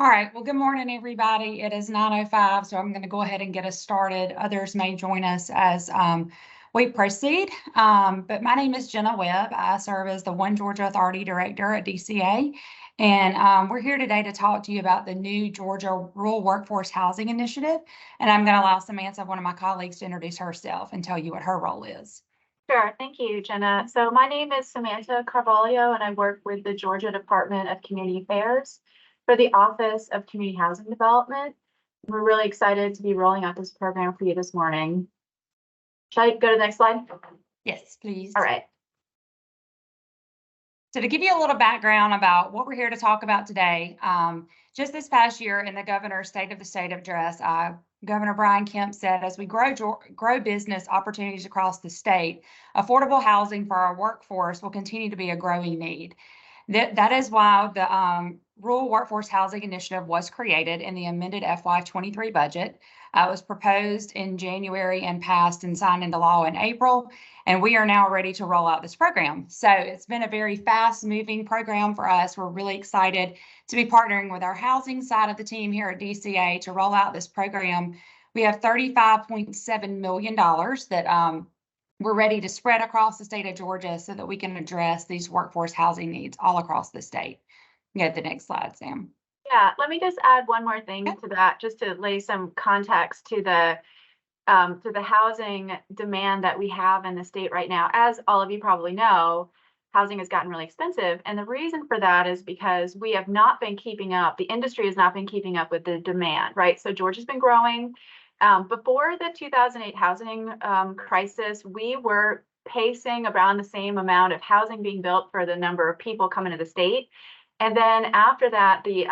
All right, well, good morning, everybody. It is 9:05, so I'm going to go ahead and get us started. Others may join us as we proceed. But my name is Jenna Webb. I serve as the One Georgia Authority Director at DCA. And we're here today to talk to you about the new Georgia Rural Workforce Housing Initiative. And I'm going to allow Samantha, one of my colleagues, to introduce herself and tell you what her role is. Sure. Thank you, Jenna. So my name is Samantha Carvalho, and I work with the Georgia Department of Community Affairs for the Office of Community Housing Development. We're really excited to be rolling out this program for you this morning. Should I go to the next slide? Yes, please. All right. So to give you a little background about what we're here to talk about today, just this past year in the governor's State of the State address, Governor Brian Kemp said, as we grow business opportunities across the state, affordable housing for our workforce will continue to be a growing need. That is why the Rural Workforce Housing Initiative was created in the amended FY23 budget. It was proposed in January and passed and signed into law in April, and we are now ready to roll out this program. So it's been a very fast-moving program for us. We're really excited to be partnering with our housing side of the team here at DCA to roll out this program. We have $35.7 million that we're ready to spread across the state of Georgia so that we can address these workforce housing needs all across the state. Go to the next slide, Sam. Yeah, let me just add one more thing to that, just to lay some context to the housing demand that we have in the state right now. As all of you probably know, housing has gotten really expensive. And the reason for that is because we have not been keeping up. The industry has not been keeping up with the demand, right? So Georgia's been growing. Before the 2008 housing crisis, we were pacing around the same amount of housing being built for the number of people coming to the state. And then after that, the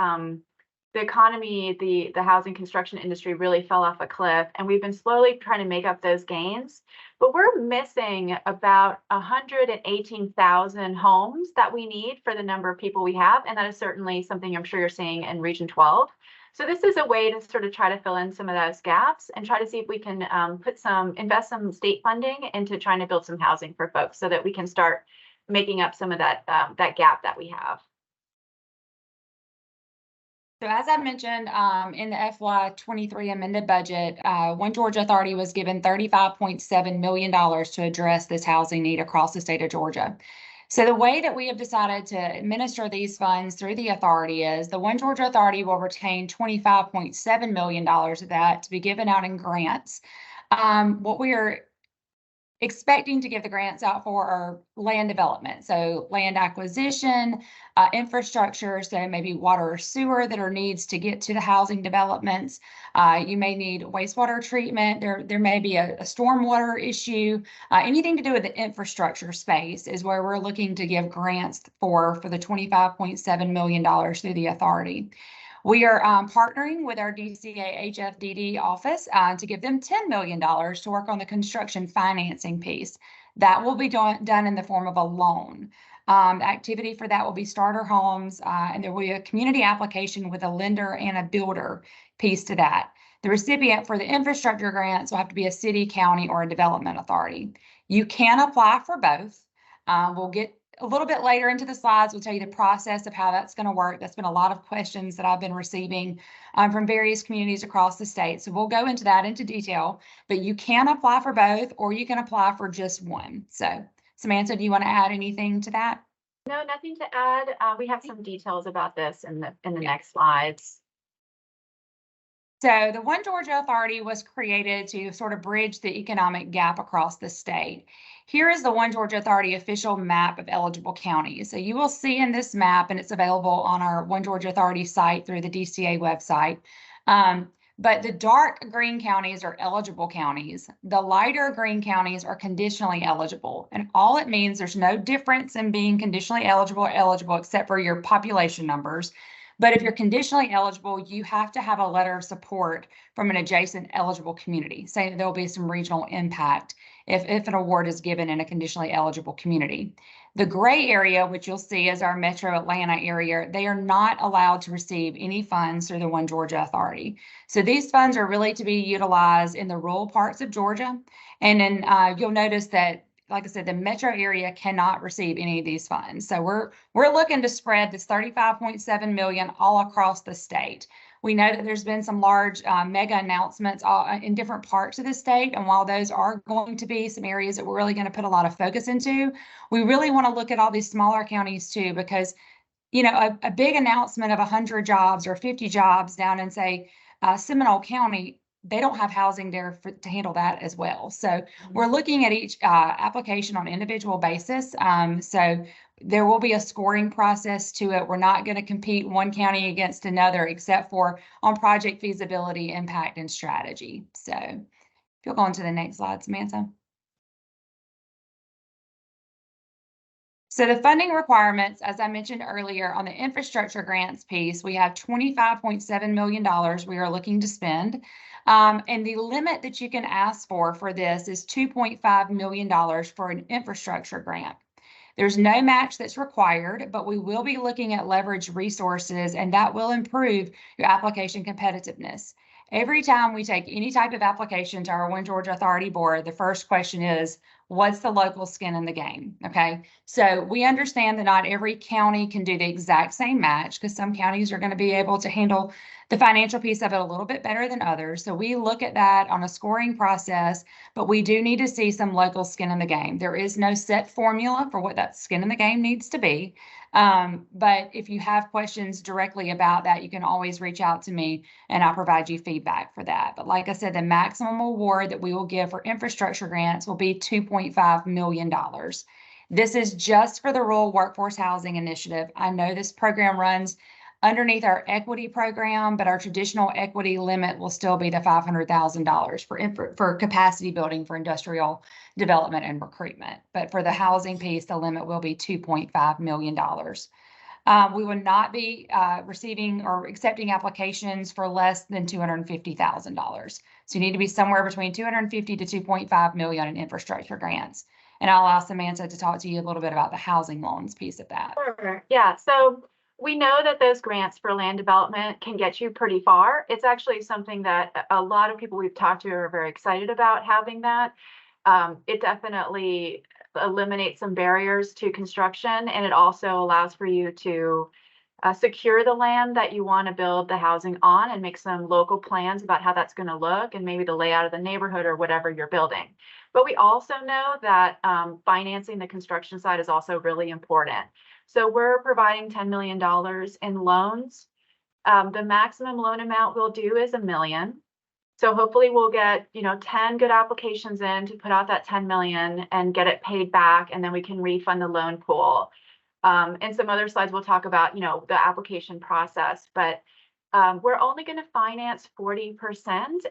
economy, the housing construction industry really fell off a cliff, and we've been slowly trying to make up those gains. But we're missing about 118,000 homes that we need for the number of people we have, and that is certainly something I'm sure you're seeing in Region 12. So this is a way to sort of try to fill in some of those gaps and try to see if we can invest some state funding into trying to build some housing for folks so that we can start making up some of that gap that we have. So as I mentioned, in the FY23 amended budget, One Georgia Authority was given $35.7 million to address this housing need across the state of Georgia. So the way that we have decided to administer these funds through the authority is the One Georgia Authority will retain $25.7 million of that to be given out in grants. What we are expecting to give the grants out for are land development. So land acquisition, infrastructure, so maybe water or sewer that are needs to get to the housing developments. You may need wastewater treatment. There may be a stormwater issue. Anything to do with the infrastructure space is where we're looking to give grants for the $25.7 million through the authority. We are partnering with our DCA HFDD office to give them $10 million to work on the construction financing piece. That will be done in the form of a loan. The activity for that will be starter homes, and there will be a community application with a lender and a builder piece to that. The recipient for the infrastructure grants will have to be a city, county, or a development authority. You can apply for both. We'll get a little bit later into the slides, we'll tell you the process of how that's going to work. That's been a lot of questions that I've been receiving from various communities across the state. So we'll go into that into detail, but you can apply for both or you can apply for just one. So Samantha, do you want to add anything to that? No, nothing to add. We have some details about this in the next slides. So the One Georgia Authority was created to sort of bridge the economic gap across the state. Here is the One Georgia Authority official map of eligible counties. So you will see in this map, and it's available on our One Georgia Authority site through the DCA website. But the dark green counties are eligible counties. The lighter green counties are conditionally eligible. And all it means, there's no difference in being conditionally eligible or eligible except for your population numbers. But if you're conditionally eligible, you have to have a letter of support from an adjacent eligible community, saying that there will be some regional impact if an award is given in a conditionally eligible community. The gray area, which you'll see is our Metro Atlanta area, they are not allowed to receive any funds through the One Georgia Authority. So these funds are really to be utilized in the rural parts of Georgia. And then you'll notice that like I said, the metro area cannot receive any of these funds. So we're looking to spread this 35.7 million all across the state. We know that there's been some large mega announcements in different parts of the state. And while those are going to be some areas that we're really going to put a lot of focus into, we really want to look at all these smaller counties too, because, you know, a big announcement of 100 jobs or 50 jobs down in, say, Seminole County, they don't have housing there to handle that as well. So we're looking at each application on an individual basis. So there will be a scoring process to it. We're not going to compete one county against another, except for on project feasibility, impact, and strategy. So if you'll go on to the next slide, Samantha. So the funding requirements, as I mentioned earlier, on the infrastructure grants piece, we have $25.7 million we are looking to spend. And the limit that you can ask for this is $2.5 million for an infrastructure grant. There's no match that's required, but we will be looking at leverage resources, and that will improve your application competitiveness. Every time we take any type of application to our One Georgia Authority Board, the first question is, what's the local skin in the game? Okay, so we understand that not every county can do the exact same match, because some counties are going to be able to handle the financial piece of it a little bit better than others. So we look at that on a scoring process, but we do need to see some local skin in the game. There is no set formula for what that skin in the game needs to be. But if you have questions directly about that, you can always reach out to me and I'll provide you feedback for that. But like I said, the maximum award that we will give for infrastructure grants will be $2.5 million. This is just for the Rural Workforce Housing Initiative. I know this program runs underneath our equity program, but our traditional equity limit will still be the $500,000 for capacity building for industrial development and recruitment. But for the housing piece, the limit will be $2.5 million. We will not be receiving or accepting applications for less than $250,000. So you need to be somewhere between 250 to 2.5 million in infrastructure grants. And I'll ask Samantha to talk to you a little bit about the housing loans piece of that. Sure. Yeah. So we know that those grants for land development can get you pretty far. It's actually something that a lot of people we've talked to are very excited about having that. It definitely eliminates some barriers to construction, and it also allows for you to secure the land that you want to build the housing on and make some local plans about how that's going to look and maybe the layout of the neighborhood or whatever you're building. But we also know that financing the construction side is also really important. So we're providing $10 million in loans. The maximum loan amount we'll do is $1 million. So hopefully we'll get, 10 good applications in to put out that 10 million and get it paid back, and then we can refund the loan pool. And some other slides we'll talk about, the application process, but we're only going to finance 40%,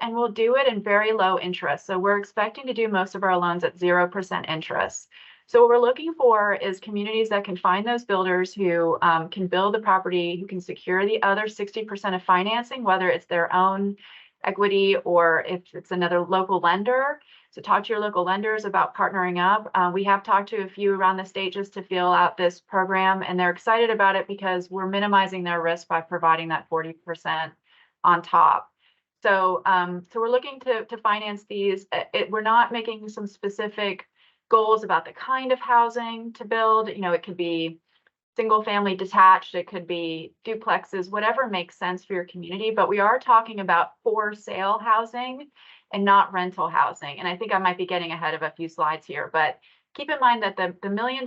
and we'll do it in very low interest. So we're expecting to do most of our loans at 0% interest. So what we're looking for is communities that can find those builders who can build the property, who can secure the other 60% of financing, whether it's their own equity or if it's another local lender. So talk to your local lenders about partnering up. We have talked to a few around the state just to feel out this program, and they're excited about it because we're minimizing their risk by providing that 40% on top. So, so we're looking to finance these. We're not making some specific goals about the kind of housing to build. It could be single family detached, it could be duplexes, whatever makes sense for your community. But we are talking about for sale housing and not rental housing. And I think I might be getting ahead of a few slides here, but keep in mind that the $1 million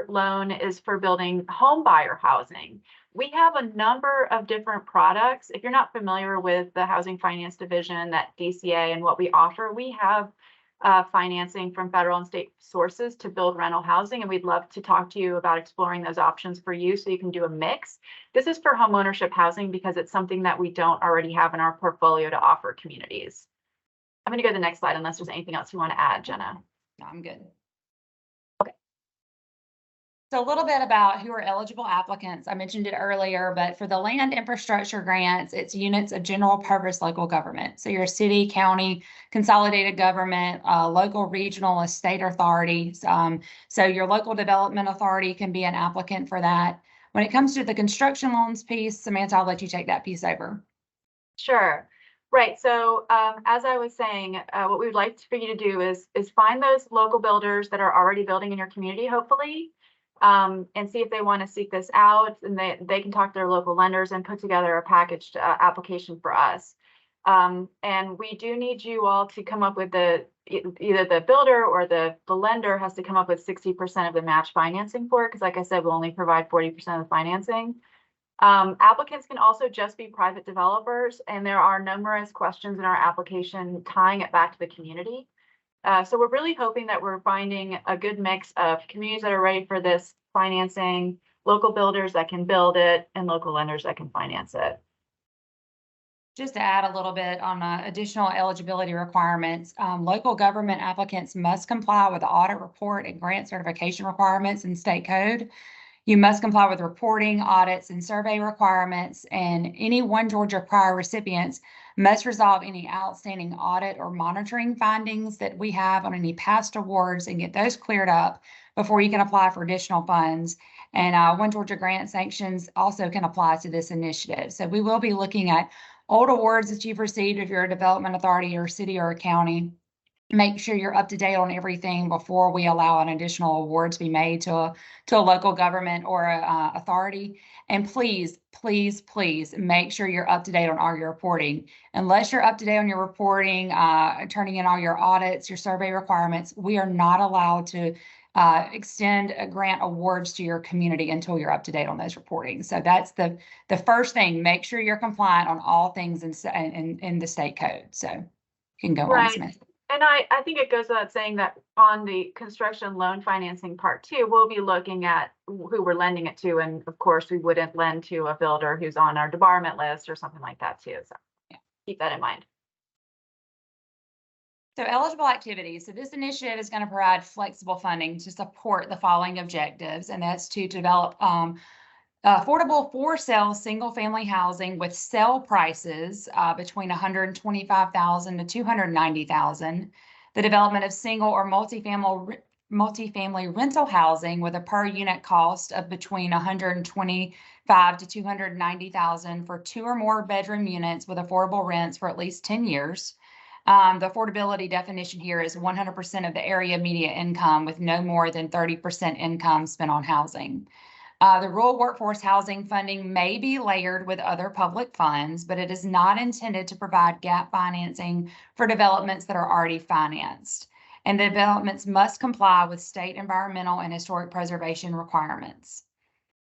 loan is for building home buyer housing. We have a number of different products. If you're not familiar with the Housing Finance Division, that DCA, and what we offer, we have financing from federal and state sources to build rental housing, and we'd love to talk to you about exploring those options for you so you can do a mix. This is for homeownership housing because it's something that we don't already have in our portfolio to offer communities. I'm going to go to the next slide unless there's anything else you want to add, Jenna. No, I'm good. Okay. So a little bit about who are eligible applicants. I mentioned it earlier, but for the land infrastructure grants, it's units of general purpose local government. So your city, county, consolidated government, local, regional, a state authority. So your local development authority can be an applicant for that. When it comes to the construction loans piece, Samantha, I'll let you take that piece over. Sure. Right. So as I was saying, what we would like for you to do is find those local builders that are already building in your community, hopefully, and see if they want to seek this out, and they can talk to their local lenders and put together a packaged application for us. And we do need you all to come up with either the builder or the lender has to come up with 60% of the match financing for it, because like I said, we'll only provide 40% of the financing. Applicants can also just be private developers, and there are numerous questions in our application tying it back to the community. So we're really hoping that we're finding a good mix of communities that are ready for this financing, local builders that can build it, and local lenders that can finance it. Just to add a little bit on additional eligibility requirements, local government applicants must comply with the audit report and grant certification requirements in state code. You must comply with reporting, audits, and survey requirements, and any One Georgia prior recipients must resolve any outstanding audit or monitoring findings that we have on any past awards and get those cleared up before you can apply for additional funds. And One Georgia grant sanctions also can apply to this initiative. So we will be looking at old awards that you've received if you're a development authority or city or a county. Make sure you're up to date on everything before we allow an additional award to be made to a local government or a authority. And please, please, please make sure you're up to date on all your reporting. Unless you're up to date on your reporting, turning in all your audits, your survey requirements, we are not allowed to extend grant awards to your community until you're up to date on those reporting. So that's the first thing. Make sure you're compliant on all things in the state code. So you can go on, Smith. And I think it goes without saying that on the construction loan financing part too, we'll be looking at who we're lending it to. And of course, we wouldn't lend to a builder who's on our debarment list or something like that too. So yeah, keep that in mind. So eligible activities. So this initiative is going to provide flexible funding to support the following objectives, and that's to develop affordable for-sale single-family housing with sale prices between $125,000 to $290,000. The development of single or multifamily rental housing with a per-unit cost of between $125,000 to $290,000 for 2 or more bedroom units with affordable rents for at least 10 years. The affordability definition here is 100% of the area median income with no more than 30% income spent on housing. The rural workforce housing funding may be layered with other public funds, but it is not intended to provide gap financing for developments that are already financed. And the developments must comply with state environmental and historic preservation requirements.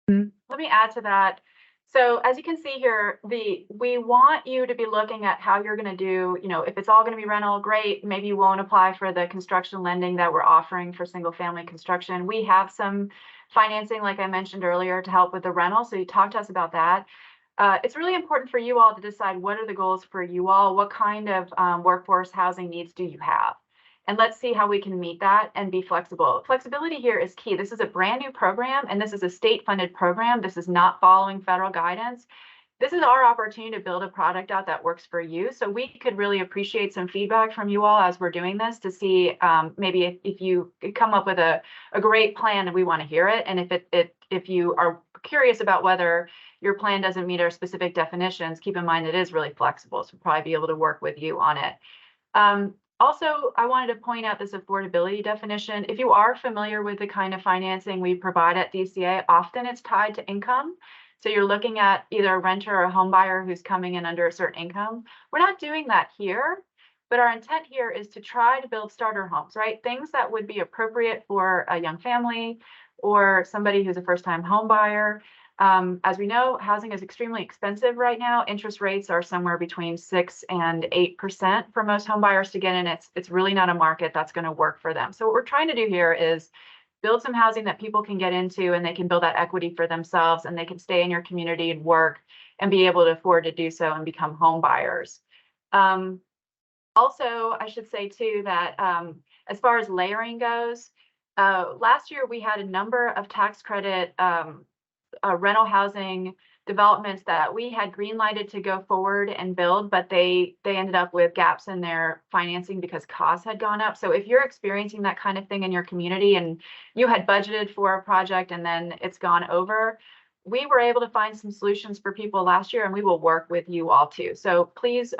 Let me add to that. So as you can see here, we want you to be looking at how you're going to do, if it's all going to be rental, great. Maybe you won't apply for the construction lending that we're offering for single family construction. We have some financing, like I mentioned earlier, to help with the rental. So you talk to us about that. It's really important for you all to decide what are the goals for you all, what kind of workforce housing needs do you have? And let's see how we can meet that and be flexible. Flexibility here is key. This is a brand new program, and this is a state-funded program. This is not following federal guidance. This is our opportunity to build a product out that works for you. So we could really appreciate some feedback from you all as we're doing this to see maybe if you come up with a great plan and we want to hear it. And if you are curious about whether your plan doesn't meet our specific definitions, keep in mind it is really flexible. So we'll probably be able to work with you on it. Also, I wanted to point out this affordability definition. If you are familiar with the kind of financing we provide at DCA, often it's tied to income. So you're looking at either a renter or a home buyer who's coming in under a certain income. We're not doing that here, but our intent here is to try to build starter homes, right? Things that would be appropriate for a young family or somebody who's a first-time home buyer. As we know, housing is extremely expensive right now. Interest rates are somewhere between 6 and 8% for most home buyers to get in. It's really not a market that's going to work for them. So what we're trying to do here is build some housing that people can get into, and they can build that equity for themselves, and they can stay in your community and work and be able to afford to do so and become home buyers. Also, I should say too that as far as layering goes, last year we had a number of tax credit rental housing developments that we had green lighted to go forward and build, but they ended up with gaps in their financing because costs had gone up. So if you're experiencing that kind of thing in your community and you had budgeted for a project and then it's gone over, we were able to find some solutions for people last year, and we will work with you all too. So please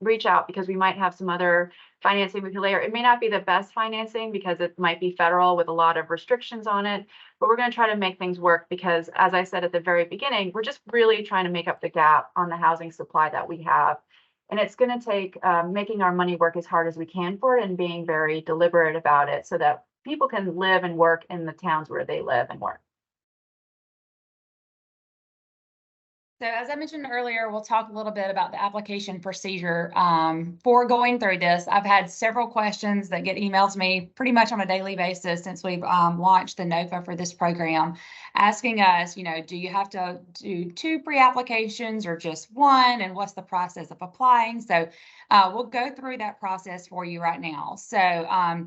reach out, because we might have some other financing we can layer. It may not be the best financing because it might be federal with a lot of restrictions on it, but we're going to try to make things work because, as I said at the very beginning, we're just really trying to make up the gap on the housing supply that we have. And it's going to take making our money work as hard as we can for it and being very deliberate about it so that people can live and work in the towns where they live and work. So as I mentioned earlier, we'll talk a little bit about the application procedure. For going through this, I've had several questions that get emailed to me pretty much on a daily basis since we've launched the NOFA for this program, asking us, do you have to do 2 pre-applications or just 1? And what's the process of applying? So we'll go through that process for you right now. So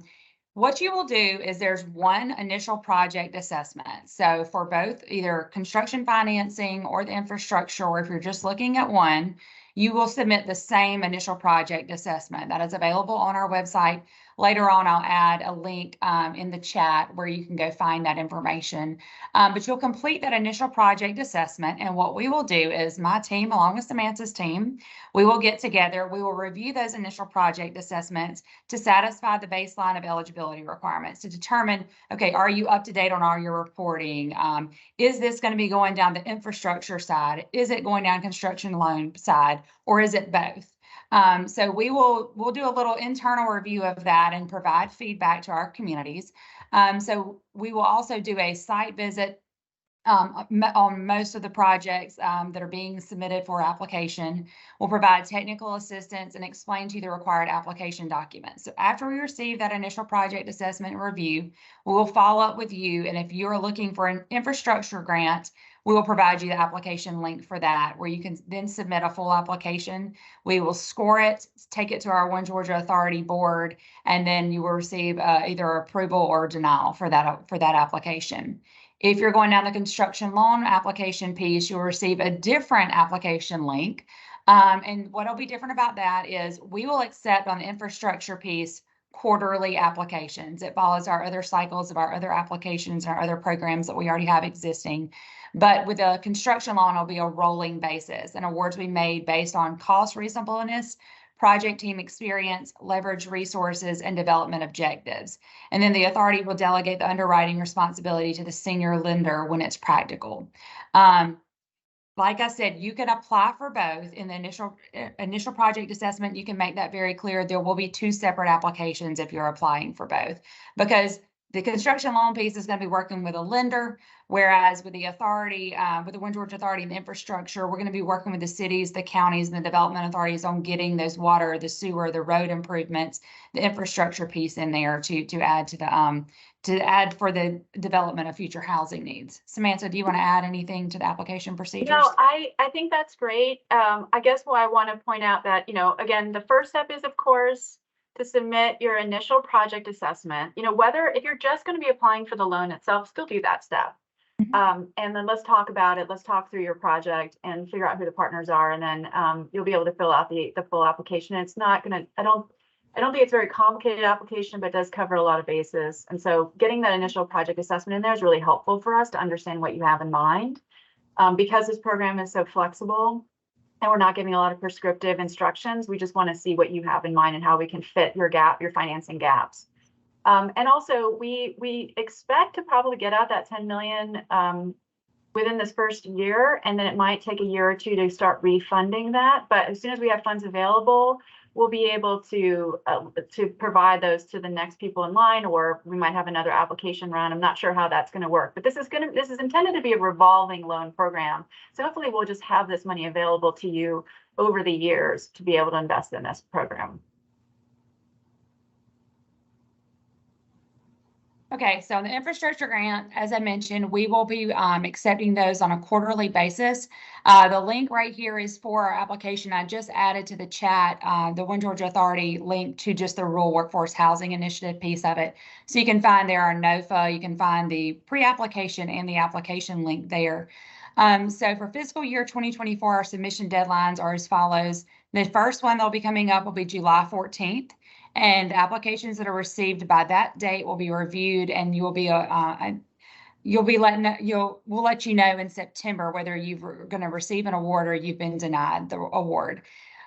what you will do is there's one initial project assessment. So for both either construction financing or the infrastructure, or if you're just looking at one, you will submit the same initial project assessment that is available on our website. Later on, I'll add a link in the chat where you can go find that information. But you'll complete that initial project assessment. And what we will do is my team, along with Samantha's team, we will get together. We will review those initial project assessments to satisfy the baseline of eligibility requirements to determine, okay, are you up to date on all your reporting? Is this going to be going down the infrastructure side? Is it going down construction loan side? Or is it both? So we'll do a little internal review of that and provide feedback to our communities. So we will also do a site visit on most of the projects that are being submitted for application. We'll provide technical assistance and explain to you the required application documents. So after we receive that initial project assessment review, we will follow up with you. And if you're looking for an infrastructure grant, we will provide you the application link for that, where you can then submit a full application. We will score it, take it to our One Georgia Authority board, and then you will receive either approval or denial for that application. If you're going down the construction loan application piece, you'll receive a different application link. And what'll be different about that is we will accept on the infrastructure piece quarterly applications. It follows our other cycles of our other applications and our other programs that we already have existing. But with a construction loan, it'll be a rolling basis, and awards will be made based on cost reasonableness, project team experience, leverage resources, and development objectives. And then the authority will delegate the underwriting responsibility to the senior lender when it's practical. Like I said, you can apply for both in the initial project assessment. You can make that very clear. There will be 2 separate applications if you're applying for both, because the construction loan piece is going to be working with a lender, whereas with the authority, with the One Georgia Authority and infrastructure, we're going to be working with the cities, the counties, and the development authorities on getting those water, the sewer, the road improvements, the infrastructure piece in there to add to the to add for the development of future housing needs. Samantha, do you want to add anything to the application procedures? No, I think that's great. I guess what I want to point out that, again, the first step is, of course, to submit your initial project assessment. Whether if you're just going to be applying for the loan itself, still do that step. And then let's talk about it. Let's talk through your project and figure out who the partners are. And then you'll be able to fill out the full application. It's not going to, I don't think it's a very complicated application, but it does cover a lot of bases. And so getting that initial project assessment in there is really helpful for us to understand what you have in mind. Because this program is so flexible and we're not giving a lot of prescriptive instructions, we just want to see what you have in mind and how we can fit your financing gaps. And also we expect to probably get out that 10 million within this first year, and then it might take a year or 2 to start refunding that. But as soon as we have funds available, we'll be able to provide those to the next people in line, or we might have another application run. I'm not sure how that's going to work, but this is intended to be a revolving loan program. So hopefully we'll just have this money available to you over the years to be able to invest in this program. Okay, so the infrastructure grant, as I mentioned, we will be accepting those on a quarterly basis. The link right here is for our application. I just added to the chat the One Georgia Authority link to just the Rural Workforce Housing Initiative piece of it. So you can find there our NOFA, you can find the pre-application and the application link there. So for fiscal year 2024, our submission deadlines are as follows. The first one that'll be coming up will be July 14th. And applications that are received by that date will be reviewed, and you will be we'll let you know in September whether you're going to receive an award or you've been denied the award.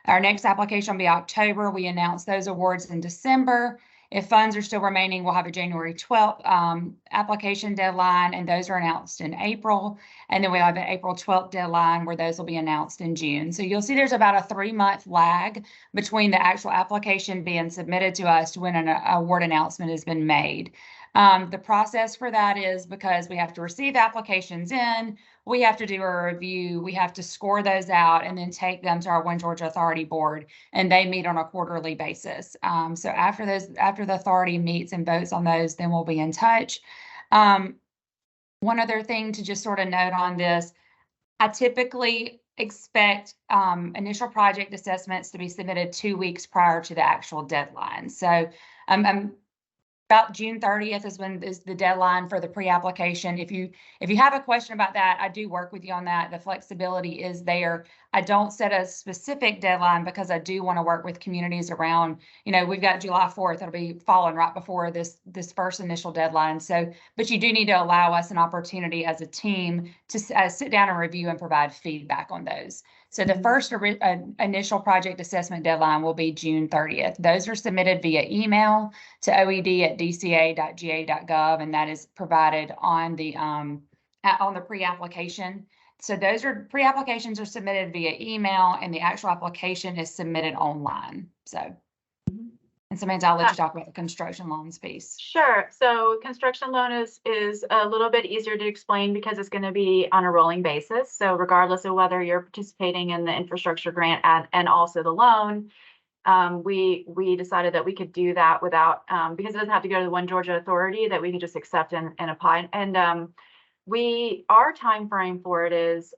Our next application will be October. We announce those awards in December. If funds are still remaining, we'll have a January 12th application deadline, and those are announced in April. And then we have an April 12th deadline where those will be announced in June. So you'll see there's about a 3-month lag between the actual application being submitted to us to when an award announcement has been made. The process for that is because we have to receive applications in, we have to do a review, we have to score those out and then take them to our One Georgia Authority Board, and they meet on a quarterly basis. So after the authority meets and votes on those, then we'll be in touch. One other thing to just sort of note on this, I typically expect initial project assessments to be submitted 2 weeks prior to the actual deadline. So about June 30th is the deadline for the pre-application. If you have a question about that, I do work with you on that. The flexibility is there. I don't set a specific deadline because I do want to work with communities around, we've got July 4th. It'll be falling right before this first initial deadline. So, but you do need to allow us an opportunity as a team to sit down and review and provide feedback on those. So the first initial project assessment deadline will be June 30th. Those are submitted via email to oed@dca.ga.gov, and that is provided on the pre-application. So those pre-applications are submitted via email, and the actual application is submitted online. So, and Samantha, I'll let you talk about the construction loans piece. Sure. So construction loan is a little bit easier to explain because it's going to be on a rolling basis. So regardless of whether you're participating in the infrastructure grant and also the loan, we decided that we could do that without, because it doesn't have to go to the One Georgia Authority, that we can just accept and apply. And our time frame for it is,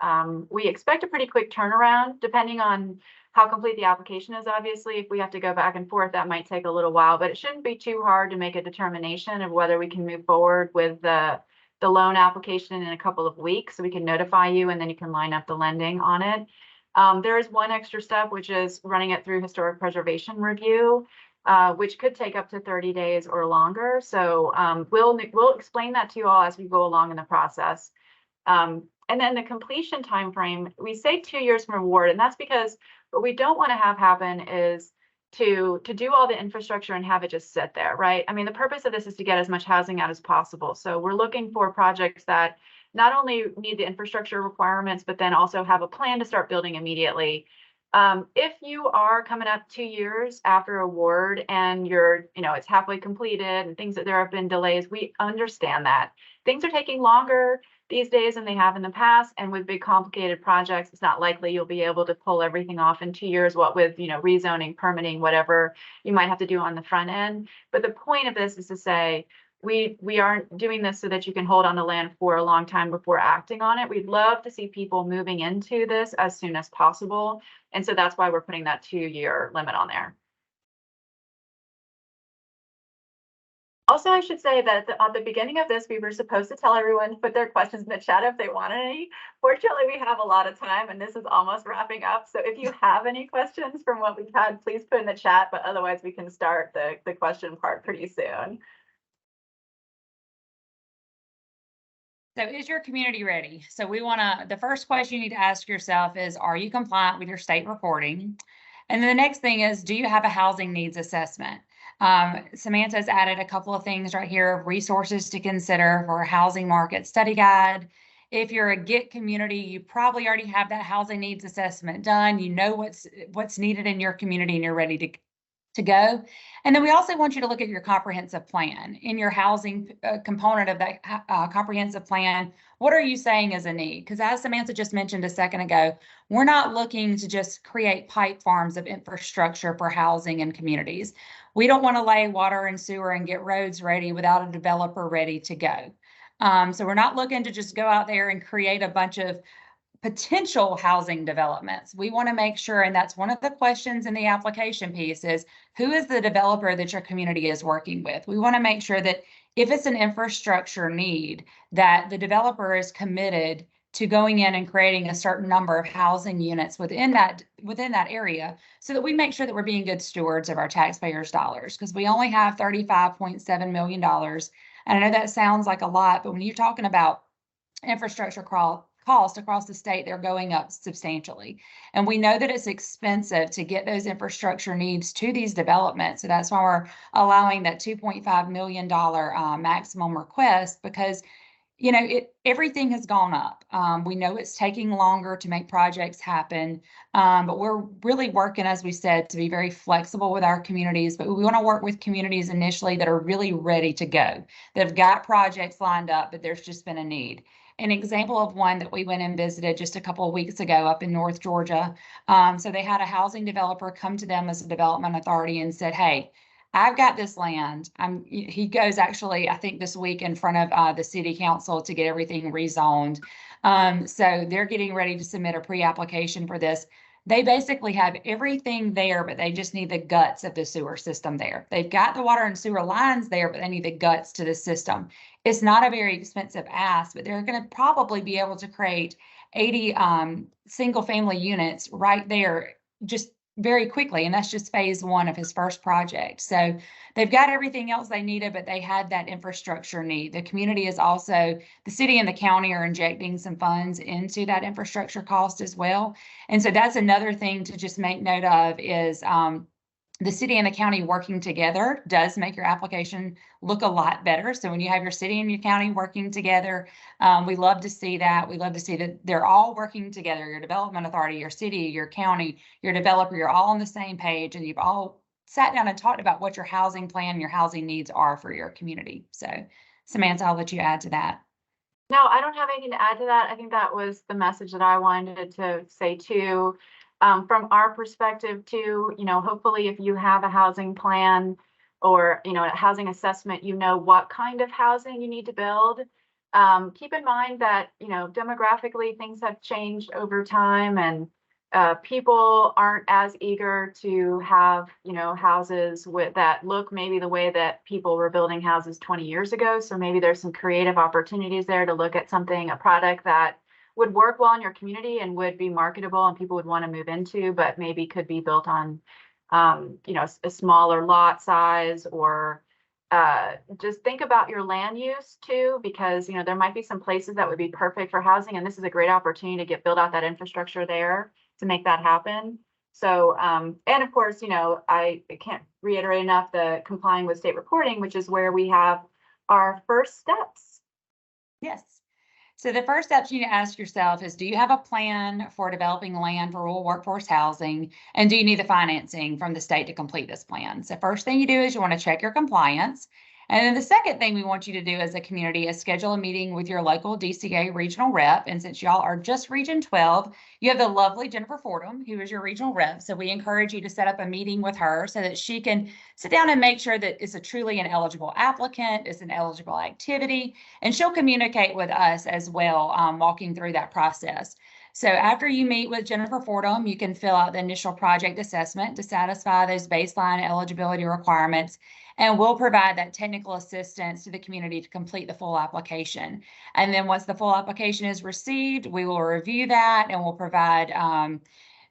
we expect a pretty quick turnaround, depending on how complete the application is. Obviously, if we have to go back and forth, that might take a little while, but it shouldn't be too hard to make a determination of whether we can move forward with the loan application in a couple of weeks, so we can notify you and then you can line up the lending on it. There is one extra step, which is running it through historic preservation review, which could take up to 30 days or longer. So we'll explain that to you all as we go along in the process. And then the completion time frame, we say 2 years from award, and that's because what we don't want to have happen is to do all the infrastructure and have it just sit there, right? I mean, the purpose of this is to get as much housing out as possible. So we're looking for projects that not only meet the infrastructure requirements, but then also have a plan to start building immediately. If you are coming up 2 years after award and it's halfway completed and things that there have been delays, we understand that. Things are taking longer these days than they have in the past, and with big complicated projects, it's not likely you'll be able to pull everything off in 2 years, what with rezoning, permitting, whatever you might have to do on the front end. But the point of this is to say, we aren't doing this so that you can hold on to land for a long time before acting on it. We'd love to see people moving into this as soon as possible. And so that's why we're putting that 2-year limit on there. Also, I should say that at the beginning of this, we were supposed to tell everyone to put their questions in the chat if they wanted any. Fortunately, we have a lot of time and this is almost wrapping up. So if you have any questions from what we've had, please put in the chat, but otherwise we can start the question part pretty soon. So is your community ready? So the first question you need to ask yourself is, are you compliant with your state reporting? And then the next thing is, do you have a housing needs assessment? Samantha's added a couple of things right here, resources to consider for a housing market study guide. If you're a GET community, you probably already have that housing needs assessment done. You know what's needed in your community and you're ready to go. And then we also want you to look at your comprehensive plan. In your housing component of that comprehensive plan, what are you saying is a need? Because as Samantha just mentioned a second ago, we're not looking to just create pipe farms of infrastructure for housing and communities. We don't want to lay water and sewer and get roads ready without a developer ready to go. So we're not looking to just go out there and create a bunch of potential housing developments. We want to make sure, and that's one of the questions in the application piece, is who is the developer that your community is working with? We want to make sure that if it's an infrastructure need, that the developer is committed to going in and creating a certain number of housing units within that area, so that we make sure that we're being good stewards of our taxpayers' dollars, because we only have $35.7 million. And I know that sounds like a lot, but when you're talking about infrastructure cost across the state, they're going up substantially. And we know that it's expensive to get those infrastructure needs to these developments. So that's why we're allowing that $2.5 million maximum request, because everything has gone up. We know it's taking longer to make projects happen, but we're really working, as we said, to be very flexible with our communities. But we want to work with communities initially that are really ready to go, that have got projects lined up, but there's just been a need. An example of one that we went and visited just a couple of weeks ago up in North Georgia. So they had a housing developer come to them as a development authority and said, "Hey, I've got this land." He goes actually, I think this week in front of the city council to get everything rezoned. So they're getting ready to submit a pre-application for this. They basically have everything there, but they just need the guts of the sewer system there. They've got the water and sewer lines there, but they need the guts to the system. It's not a very expensive ask, but they're going to probably be able to create 80 single family units right there just very quickly. And that's just phase one of his first project. So they've got everything else they needed, but they had that infrastructure need. The community is also, the city and the county are injecting some funds into that infrastructure cost as well. And so that's another thing to just make note of is the city and the county working together does make your application look a lot better. So when you have your city and your county working together, we love to see that. We love to see that they're all working together. Your development authority, your city, your county, your developer, you're all on the same page, and you've all sat down and talked about what your housing plan, your housing needs are for your community. So Samantha, I'll let you add to that. No, I don't have anything to add to that. I think that was the message that I wanted to say too. From our perspective too, hopefully if you have a housing plan or, a housing assessment, what kind of housing you need to build. Keep in mind that, demographically things have changed over time, and people aren't as eager to have, houses that look maybe the way that people were building houses 20 years ago. So maybe there's some creative opportunities there to look at a product that would work well in your community and would be marketable and people would want to move into, but maybe could be built on, a smaller lot size, or just think about your land use too, because, there might be some places that would be perfect for housing. And this is a great opportunity to build out that infrastructure there to make that happen. So, and of course, I can't reiterate enough the complying with state reporting, which is where we have our first steps. Yes. So the first steps you need to ask yourself is, do you have a plan for developing land for rural workforce housing? And do you need the financing from the state to complete this plan? So first thing you do is you want to check your compliance. And then the second thing we want you to do as a community is schedule a meeting with your local DCA regional rep. And since y'all are just Region 12, you have the lovely Jennifer Fordham, who is your regional rep. So we encourage you to set up a meeting with her so that she can sit down and make sure that it's truly an eligible applicant, it's an eligible activity, and she'll communicate with us as well, walking through that process. So after you meet with Jennifer Fordham, you can fill out the initial project assessment to satisfy those baseline eligibility requirements, and we'll provide that technical assistance to the community to complete the full application. And then once the full application is received, we will review that and we'll provide,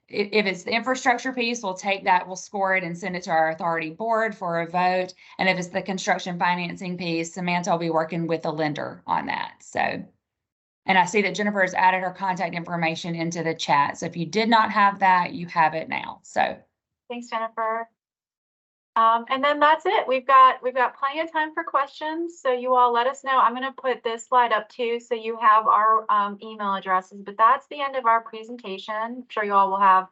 if it's the infrastructure piece, we'll take that, we'll score it and send it to our authority board for a vote. And if it's the construction financing piece, Samantha will be working with the lender on that. So, and I see that Jennifer has added her contact information into the chat. So if you did not have that, you have it now. So thanks, Jennifer. And then that's it. We've got plenty of time for questions. So you all let us know. I'm going to put this slide up too, so you have our email addresses, but that's the end of our presentation. I'm sure you all will have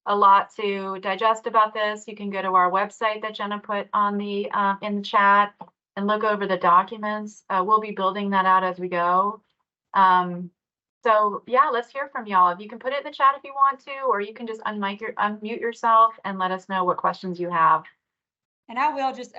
a lot to digest about this. You can go to our website that Jenna put on the in the chat and look over the documents. We'll be building that out as we go. So yeah, let's hear from y'all. If you can put it in the chat if you want to, or you can just unmute yourself and let us know what questions you have. And I will just,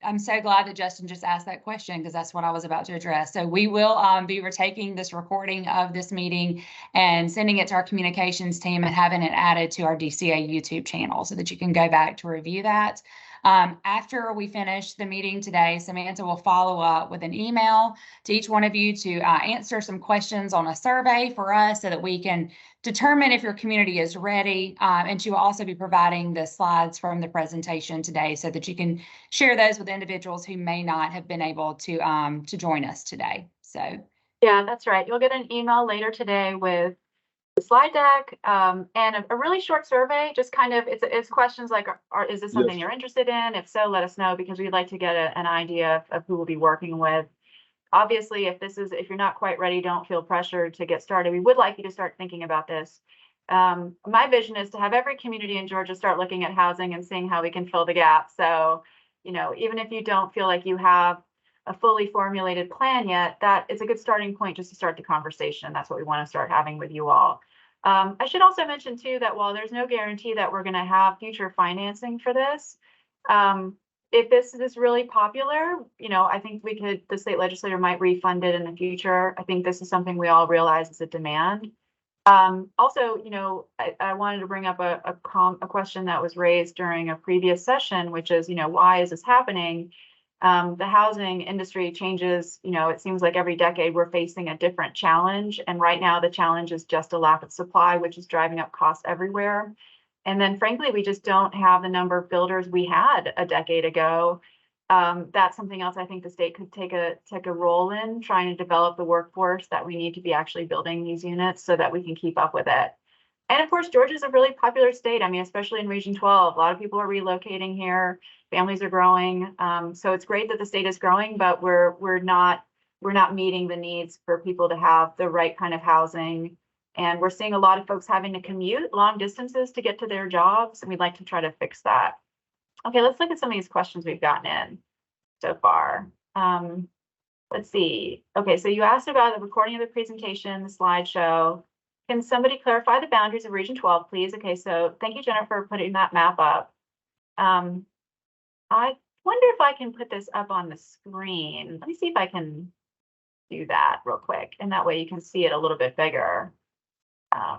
I'm so glad that Justin just asked that question, because that's what I was about to address. So we will be retaking this recording of this meeting and sending it to our communications team and having it added to our DCA YouTube channel so that you can go back to review that. After we finish the meeting today, Samantha will follow up with an email to each one of you to answer some questions on a survey for us so that we can determine if your community is ready. And she will also be providing the slides from the presentation today so that you can share those with individuals who may not have been able to join us today. So Yeah, that's right. You'll get an email later today with the slide deck and a really short survey. Just kind of it's questions like, is this something Yes. you're interested in? If so, let us know, because we'd like to get an idea of who we'll be working with. Obviously, if you're not quite ready, don't feel pressured to get started. We would like you to start thinking about this. My vision is to have every community in Georgia start looking at housing and seeing how we can fill the gap. So, even if you don't feel like you have a fully formulated plan yet, that is a good starting point just to start the conversation. That's what we want to start having with you all. I should also mention too that while there's no guarantee that we're going to have future financing for this, if this is really popular, I think the state legislature might refund it in the future. I think this is something we all realize is a demand. Also, I wanted to bring up a question that was raised during a previous session, which is, why is this happening? The housing industry changes, it seems like every decade we're facing a different challenge. And right now the challenge is just a lack of supply, which is driving up costs everywhere. And then frankly, we just don't have the number of builders we had a decade ago. That's something else I think the state could take a role in, trying to develop the workforce that we need to be actually building these units so that we can keep up with it. And of course, Georgia is a really popular state. I mean, especially in Region 12, a lot of people are relocating here. Families are growing. So it's great that the state is growing, but we're not meeting the needs for people to have the right kind of housing. And we're seeing a lot of folks having to commute long distances to get to their jobs, and we'd like to try to fix that. Okay, let's look at some of these questions we've gotten in so far. Let's see. Okay, so you asked about the recording of the presentation, the slideshow. Can somebody clarify the boundaries of Region 12, please? Okay, so thank you, Jennifer, for putting that map up. I wonder if I can put this up on the screen. Let me see if I can do that real quick, and that way you can see it a little bit bigger.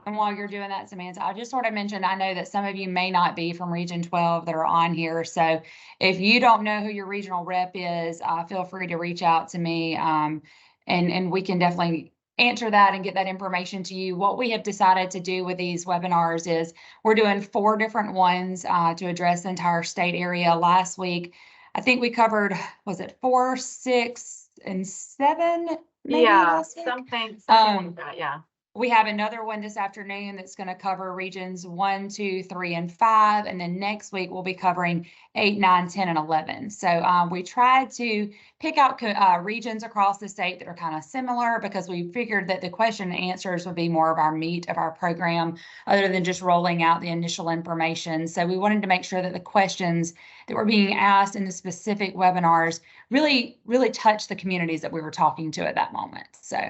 And while you're doing that, Samantha, I just sort of mentioned, I know that some of you may not be from Region 12 that are on here. So if you don't know who your regional rep is, feel free to reach out to me, and we can definitely answer that and get that information to you. What we have decided to do with these webinars is we're doing 4 different ones to address the entire state area. Last week, I think we covered, was it 4, 6, and 7? Maybe Yeah, something like that, yeah. We have another one this afternoon that's going to cover regions 1, 2, 3, and 5. And then next week we'll be covering 8, 9, 10, and 11. So we tried to pick out regions across the state that are kind of similar, because we figured that the question and answers would be more of our meat of our program, other than just rolling out the initial information. So we wanted to make sure that the questions that were being asked in the specific webinars really, really touch the communities that we were talking to at that moment. So.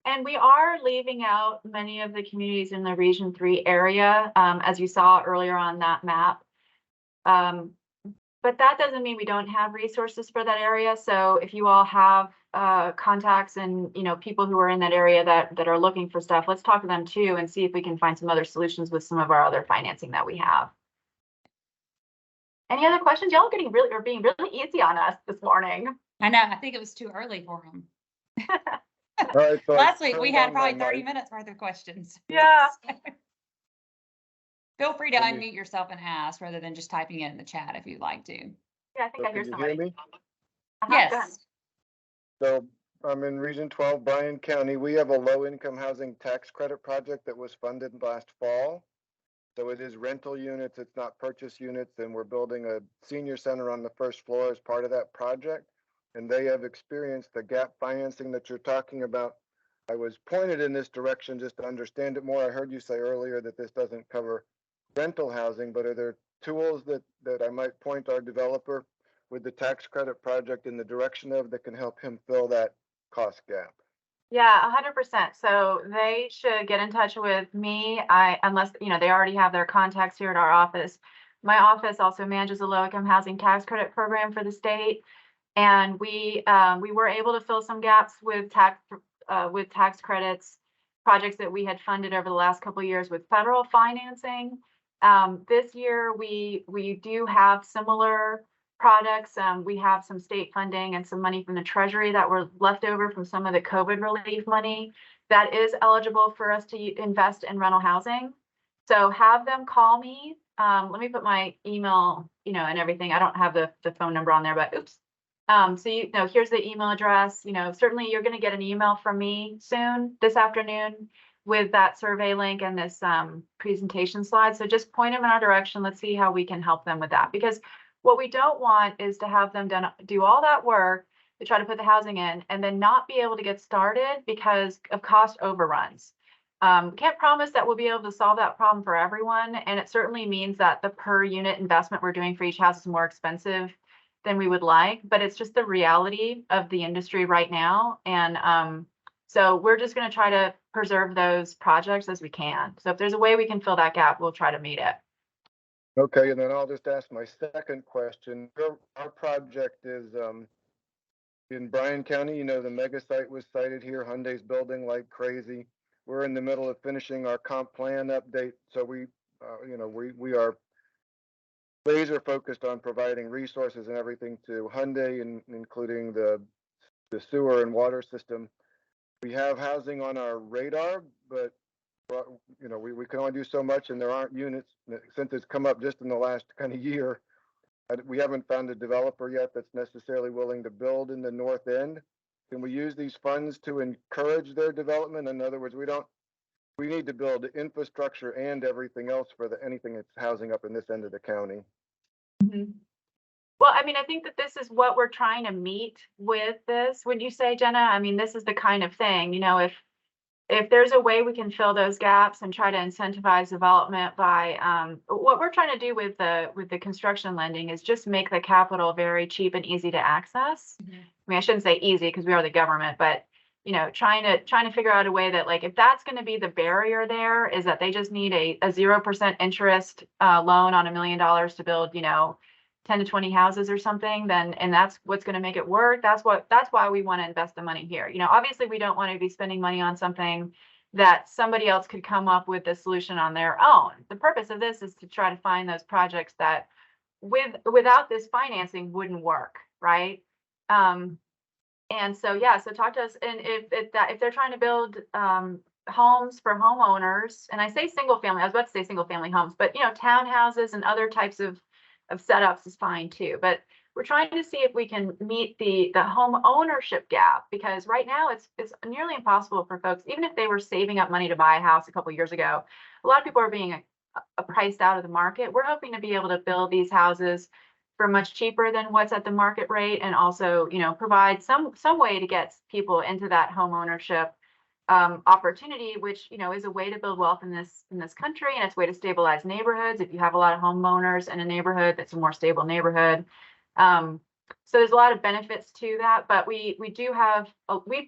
And we are leaving out many of the communities in the Region 3 area, as you saw earlier on that map. But that doesn't mean we don't have resources for that area. So if you all have contacts and people who are in that area that are looking for stuff, let's talk to them too and see if we can find some other solutions with some of our other financing that we have. Any other questions? Y'all are being really easy on us this morning. I know. I think it was too early for them. Right, so Last week we had turned on probably my 30 mic. minutes worth of questions. Yeah. Feel free to Can you- unmute yourself and ask rather than just typing it in the chat if you'd like to. Yeah, I think So I hear can you somebody. hear me? Go ahead. Yes. So I'm in Region 12, Bryan County. We have a low-income housing tax credit project that was funded last fall. So it is rental units, it's not purchase units, and we're building a senior center on the first floor as part of that project. And they have experienced the gap financing that you're talking about. I was pointed in this direction just to understand it more. I heard you say earlier that this doesn't cover rental housing, but are there tools that I might point our developer with the tax credit project in the direction of that can help him fill that cost gap? Yeah, 100%. So they should get in touch with me. Unless they already have their contacts here at our office. My office also manages a low-income housing tax credit program for the state, and we were able to fill some gaps with tax credits projects that we had funded over the last couple of years with federal financing. This year, we do have similar products. We have some state funding and some money from the Treasury that were left over from some of the COVID relief money that is eligible for us to invest in rental housing. So have them call me. Let me put my email, and everything. I don't have the phone number on there, but oops. So, here's the email address. Certainly you're going to get an email from me soon this afternoon with that survey link and this presentation slide. So just point them in our direction. Let's see how we can help them with that. Because what we don't want is to have them do all that work to try to put the housing in and then not be able to get started because of cost overruns. Can't promise that we'll be able to solve that problem for everyone. And it certainly means that the per unit investment we're doing for each house is more expensive than we would like, but it's just the reality of the industry right now. And so we're just going to try to preserve those projects as we can. So if there's a way we can fill that gap, we'll try to meet it. Okay, and then I'll just ask my second question. Our project is in Bryan County. The mega site was sited here. Hyundai's building like crazy. We're in the middle of finishing our comp plan update, so we are laser focused on providing resources and everything to Hyundai, including the sewer and water system. We have housing on our radar, but we can only do so much, and there aren't units since it's come up just in the last kind of year. We haven't found a developer yet that's necessarily willing to build in the north end. Can we use these funds to encourage their development? In other words, we need to build infrastructure and everything else for anything that's housing up in this end of the county. Mm-hmm. Well, I think that this is what we're trying to meet with this. When you say, Jenna, this is the kind of thing, if there's a way we can fill those gaps and try to incentivize development by what we're trying to do with the construction lending is just make the capital very cheap and easy to access. Mm-hmm. I shouldn't say easy because we are the government, but trying to figure out a way that, like, if that's going to be the barrier, there is that they just need a 0% interest loan on $1 million to build 10 to 20 houses or something, and that's what's going to make it work. That's why we want to invest the money here. Obviously we don't want to be spending money on something that somebody else could come up with a solution on their own. The purpose of this is to try to find those projects that without this financing wouldn't work, right? And so, yeah, so talk to us. And if they're trying to build homes for homeowners, and I say single family, I was about to say single family homes, but townhouses and other types of setups is fine too. But we're trying to see if we can meet the home ownership gap, because right now it's nearly impossible for folks, even if they were saving up money to buy a house a couple of years ago. A lot of people are being priced out of the market. We're hoping to be able to build these houses for much cheaper than what's at the market rate, and also provide some way to get people into that home ownership opportunity, which is a way to build wealth in this country, and it's a way to stabilize neighborhoods. If you have a lot of homeowners in a neighborhood, that's a more stable neighborhood. So there's a lot of benefits to that, but we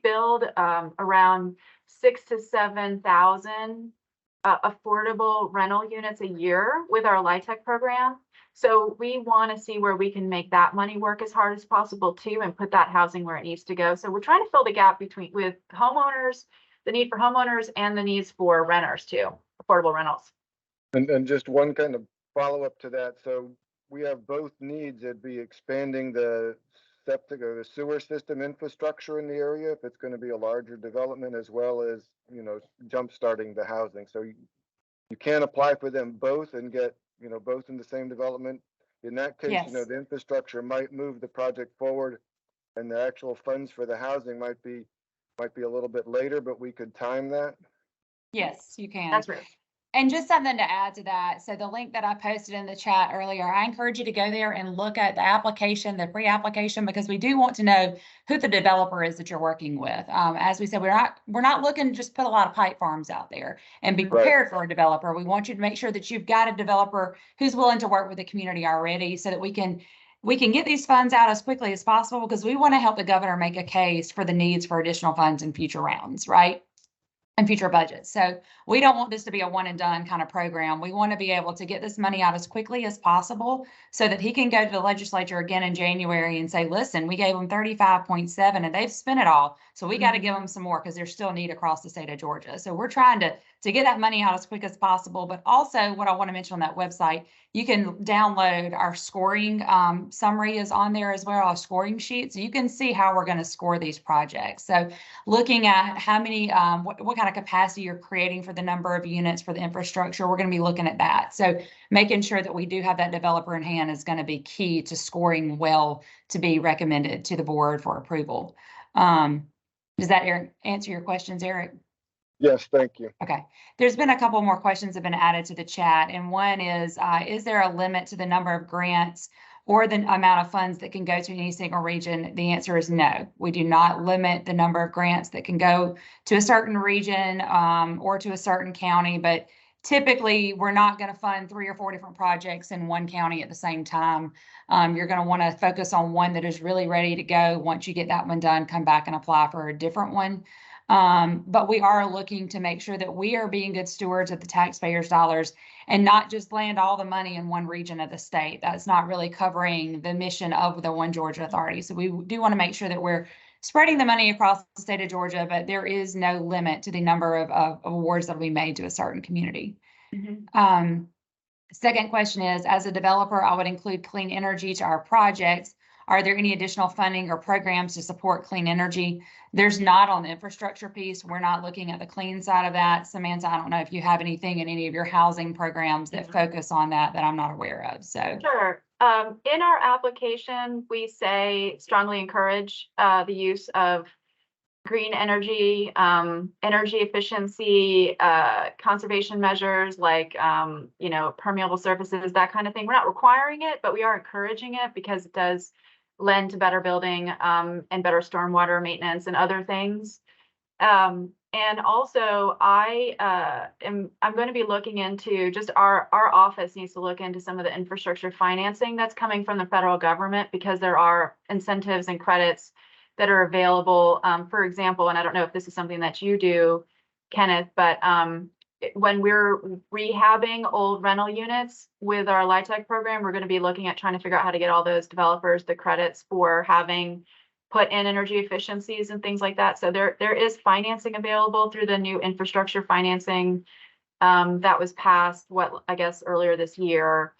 build around 6,000 to 7,000 affordable rental units a year with our LIHTC program. So we want to see where we can make that money work as hard as possible too, and put that housing where it needs to go. So we're trying to fill the gap with homeowners, the need for homeowners, and the needs for renters too, affordable rentals. And just one kind of follow up to that. So we have both needs. It'd be expanding the septic or the sewer system infrastructure in the area if it's going to be a larger development, as well as jump starting the housing. So you can't apply for them both and get both in the same development. In that case, yes. The infrastructure might move the project forward, and the actual funds for the housing might be a little bit later, but we could time that. Yes, you can. That's right. And just something to add to that. So the link that I posted in the chat earlier, I encourage you to go there and look at the application, the pre-application, because we do want to know who the developer is that you're working with. As we said, we're not looking to just put a lot of pipe farms out there and be prepared for a developer. We want you to make sure that you've got a developer who's willing to work with the community already, so that we can get these funds out as quickly as possible, because we want to help the governor make a case for the needs for additional funds in future rounds, right? And future budgets. So we don't want this to be a one and done kind of program. We want to be able to get this money out as quickly as possible, so that he can go to the legislature again in January and say, listen, we gave them 35.7 and they've spent it all. So we got to give them some more, because there's still need across the state of Georgia. So we're trying to to get that money out as quick as possible. But also what I want to mention on that website, you can download our scoring summary is on there as well, our scoring sheet. So you can see how we're going to score these projects. So looking at how many, what kind of capacity you're creating for the number of units for the infrastructure, we're going to be looking at that. So making sure that we do have that developer in hand is going to be key to scoring well to be recommended to the board for approval. Does that answer your questions, Eric? Yes, thank you. Okay, there's been a couple more questions that have been added to the chat, and one is there a limit to the number of grants or the amount of funds that can go to any single region? The answer is no. We do not limit the number of grants that can go to a certain region or to a certain county, but typically we're not going to fund 3 or 4 different projects in one county at the same time. You're going to want to focus on one that is really ready to go. Once you get that one done, come back and apply for a different one. But we are looking to make sure that we are being good stewards of the taxpayers' dollars and not just land all the money in one region of the state. That's not really covering the mission of the One Georgia Authority. So we do want to make sure that we're spreading the money across the state of Georgia, but there is no limit to the number of awards that will be made to a certain community. Second question is, as a developer, I would include clean energy to our projects. Are there any additional funding or programs to support clean energy? There's not on the infrastructure piece. We're not looking at the clean side of that. Samantha, I don't know if you have anything in any of your housing programs that focus on that I'm not aware of. So sure. In our application, we say strongly encourage the use of green energy, energy efficiency, conservation measures like, permeable surfaces, that kind of thing. We're not requiring it, but we are encouraging it because it does lend to better building and better stormwater maintenance and other things. And also I'm going to be looking into just our office needs to look into some of the infrastructure financing that's coming from the federal government, because there are incentives and credits that are available. For example, and I don't know if this is something that you do, Kenneth, but when we're rehabbing old rental units with our LIHTC program, we're going to be looking at trying to figure out how to get all those developers the credits for having put in energy efficiencies and things like that. So there is financing available through the new infrastructure financing that was passed, I guess earlier this year.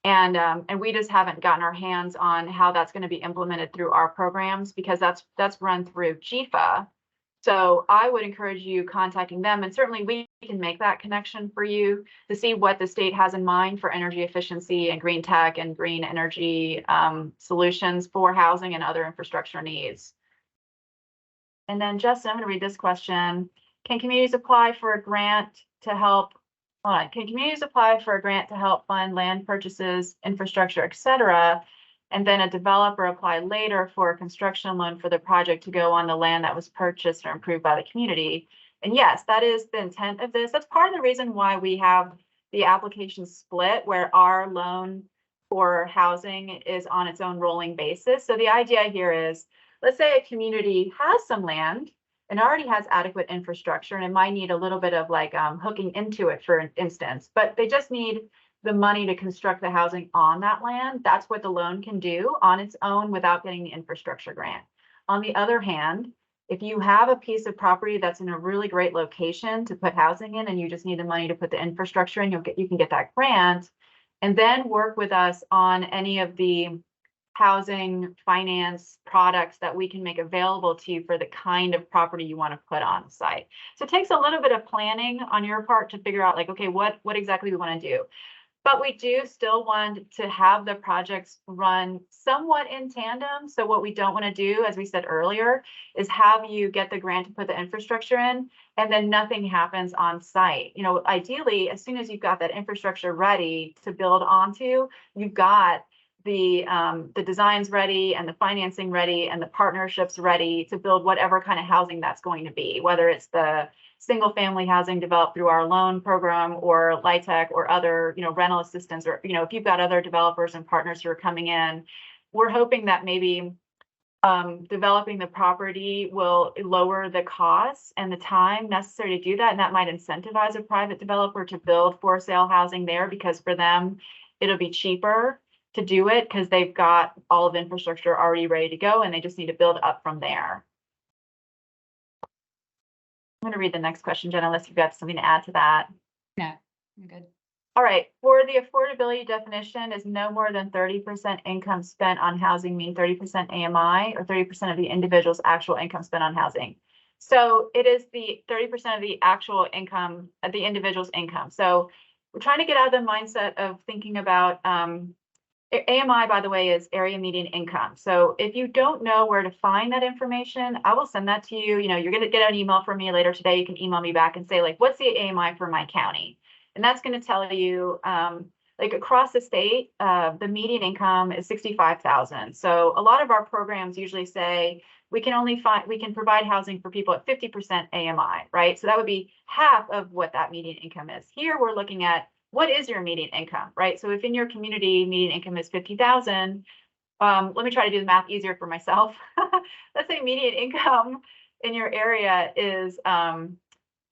And we just haven't gotten our hands on how that's going to be implemented through our programs, because that's run through GFA. So I would encourage you contacting them, and certainly we can make that connection for you to see what the state has in mind for energy efficiency and green tech and green energy solutions for housing and other infrastructure needs. And then Justin, I'm going to read this question. Can communities apply for a grant to help fund land purchases, infrastructure, etc., and then a developer apply later for a construction loan for the project to go on the land that was purchased or improved by the community? And yes, that is the intent of this. That's part of the reason why we have the application split, where our loan for housing is on its own rolling basis. So the idea here is, let's say a community has some land and already has adequate infrastructure, and it might need a little bit of like hooking into it, for instance, but they just need the money to construct the housing on that land. That's what the loan can do on its own without getting the infrastructure grant. On the other hand, if you have a piece of property that's in a really great location to put housing in, and you just need the money to put the infrastructure in, you can get that grant, and then work with us on any of the housing finance products that we can make available to you for the kind of property you want to put on site. So it takes a little bit of planning on your part to figure out, like, okay, what exactly we want to do. But we do still want to have the projects run somewhat in tandem. So what we don't want to do, as we said earlier, is have you get the grant to put the infrastructure in and then nothing happens on site. Ideally, as soon as you've got that infrastructure ready to build onto, you've got the designs ready and the financing ready and the partnerships ready to build whatever kind of housing that's going to be, whether it's the single family housing developed through our loan program or LIHTC or other, rental assistance, or, if you've got other developers and partners who are coming in, we're hoping that maybe developing the property will lower the costs and the time necessary to do that. And that might incentivize a private developer to build for sale housing there, because for them, it'll be cheaper to do it because they've got all of the infrastructure already ready to go and they just need to build up from there. I'm going to read the next question, Jenna, unless you've got something to add to that. No, I'm good. All right, for the affordability definition, is no more than 30% income spent on housing mean 30% AMI or 30% of the individual's actual income spent on housing? So it is the 30% of the actual income of the individual's income. So we're trying to get out of the mindset of thinking about AMI, by the way, is area median income. So if you don't know where to find that information, I will send that to you. You know, you're going to get an email from me later today. You can email me back and say, like, what's the AMI for my county? And that's going to tell you, like across the state, the median income is 65,000. So a lot of our programs usually say we can provide housing for people at 50% AMI, right? So that would be half of what that median income is. Here we're looking at what is your median income, right? So if in your community median income is 50,000, let me try to do the math easier for myself. Let's say median income in your area is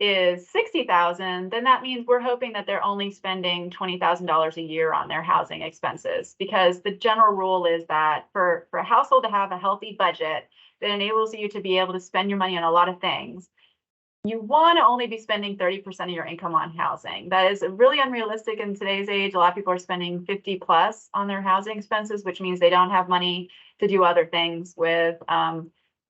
60,000, then that means we're hoping that they're only spending $20,000 a year on their housing expenses, because the general rule is that for a household to have a healthy budget that enables you to be able to spend your money on a lot of things, you want to only be spending 30% of your income on housing. That is really unrealistic in today's age. A lot of people are spending 50 plus on their housing expenses, which means they don't have money to do other things with.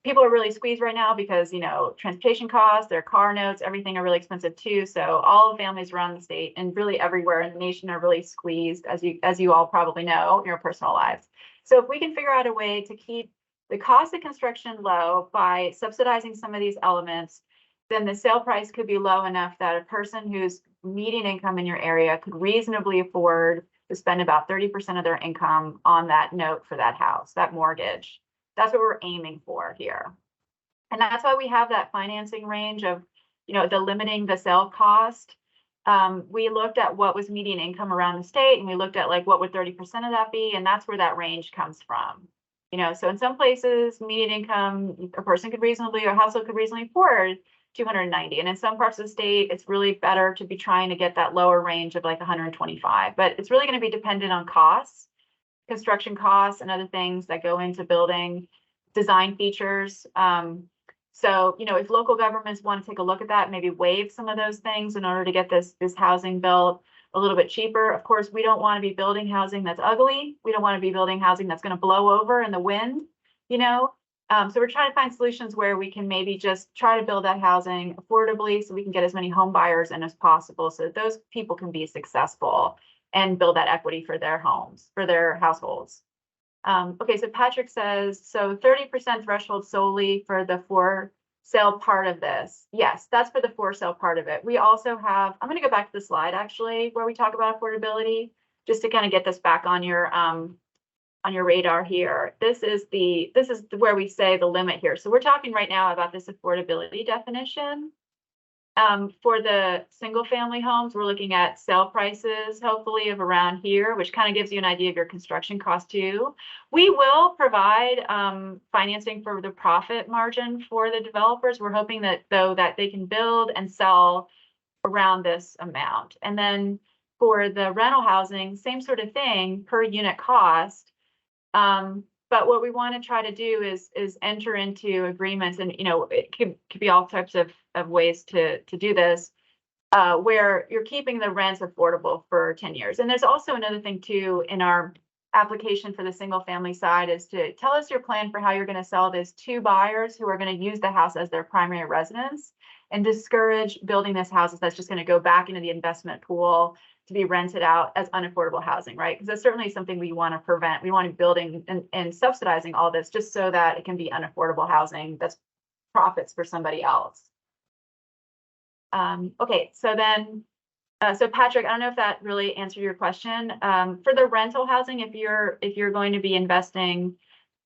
People are really squeezed right now because, you know, transportation costs, their car notes, everything are really expensive too. So all families around the state and really everywhere in the nation are really squeezed, as you all probably know in your personal lives. So if we can figure out a way to keep the cost of construction low by subsidizing some of these elements, then the sale price could be low enough that a person whose median income in your area could reasonably afford to spend about 30% of their income on that note for that house, that mortgage. That's what we're aiming for here. And that's why we have that financing range of, you know, the limiting the sale cost. We looked at what was median income around the state, and we looked at like what would 30% of that be, and that's where that range comes from. You know, so in some places, median income, a person could reasonably, or a household could reasonably afford 290. And in some parts of the state, it's really better to be trying to get that lower range of like 125. But it's really going to be dependent on costs, construction costs, and other things that go into building, design features. So, you know, if local governments want to take a look at that, maybe waive some of those things in order to get this housing built a little bit cheaper. Of course, we don't want to be building housing that's ugly. We don't want to be building housing that's going to blow over in the wind, you know. So we're trying to find solutions where we can maybe just try to build that housing affordably so we can get as many home buyers in as possible so that those people can be successful and build that equity for their homes, for their households. Okay, so Patrick says, so 30% threshold solely for the for sale part of this. Yes, that's for the for sale part of it. We also have, I'm going to go back to the slide actually, where we talk about affordability, just to kind of get this back on your radar here. This is where we say the limit here. So we're talking right now about this affordability definition. For the single family homes, we're looking at sale prices, hopefully of around here, which kind of gives you an idea of your construction cost too. We will provide financing for the profit margin for the developers. We're hoping that though that they can build and sell around this amount. And then for the rental housing, same sort of thing, per unit cost. But what we want to try to do is enter into agreements, and you know, it could be all types of ways to do this, where you're keeping the rents affordable for 10 years. And there's also another thing too in our application for the single family side is to tell us your plan for how you're going to sell this to buyers who are going to use the house as their primary residence, and discourage building this houses that's just going to go back into the investment pool to be rented out as unaffordable housing, right? Because that's certainly something we want to prevent. We want to be building and subsidizing all this just so that it can be unaffordable housing that's profits for somebody else. Okay, so then, so Patrick, I don't know if that really answered your question. For the rental housing, if you're going to be investing,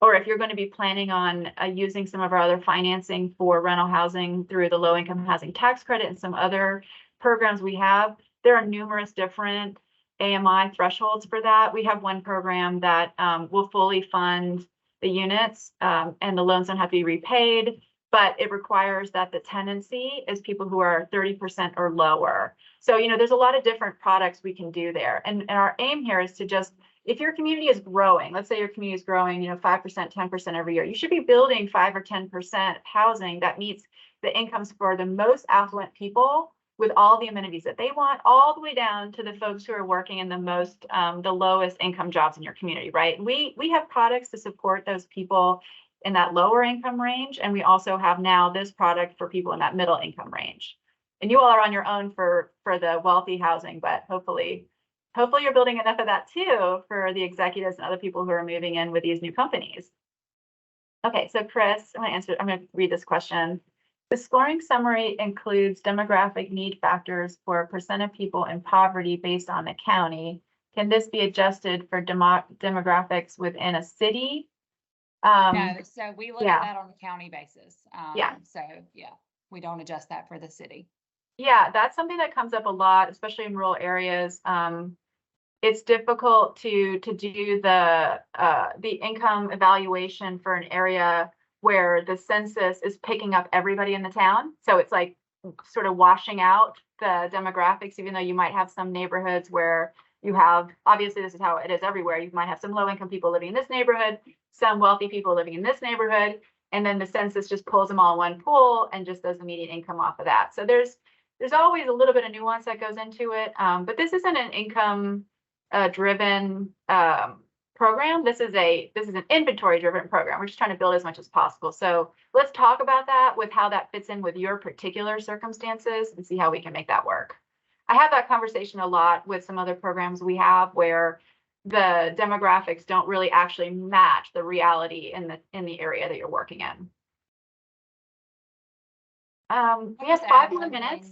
or if you're going to be planning on using some of our other financing for rental housing through the low income housing tax credit and some other programs we have, there are numerous different AMI thresholds for that. We have one program that will fully fund the units, and the loans don't have to be repaid, but it requires that the tenancy is people who are 30% or lower. So, you know, there's a lot of different products we can do there. And our aim here is to just if your community is growing, let's say your community is growing, 5%, 10% every year, you should be building 5 or 10% housing that meets the incomes for the most affluent people with all the amenities that they want, all the way down to the folks who are working in the lowest income jobs in your community, right? We have products to support those people in that lower income range. And we also have now this product for people in that middle income range. And you all are on your own for the wealthy housing, but hopefully you're building enough of that too for the executives and other people who are moving in with these new companies. Okay, so Chris, I'm going to read this question. The scoring summary includes demographic need factors for a percent of people in poverty based on the county. Can this be adjusted for demographics within a city? No, so we look yeah. at that on a county basis. Yeah. So yeah, we don't adjust that for the city. Yeah, that's something that comes up a lot, especially in rural areas. It's difficult to do the income evaluation for an area where the census is picking up everybody in the town. So it's like sort of washing out the demographics, even though you might have some neighborhoods where you have, obviously this is how it is everywhere. You might have some low income people living in this neighborhood, some wealthy people living in this neighborhood, and then the census just pulls them all in one pool and just does the median income off of that. So there's always a little bit of nuance that goes into it. But this isn't an income driven program. This is an inventory driven program. We're just trying to build as much as possible. So let's talk about that with how that fits in with your particular circumstances and see how we can make that work. I have that conversation a lot with some other programs we have where the demographics don't really actually match the reality in the area that you're working in. We have 5 more minutes.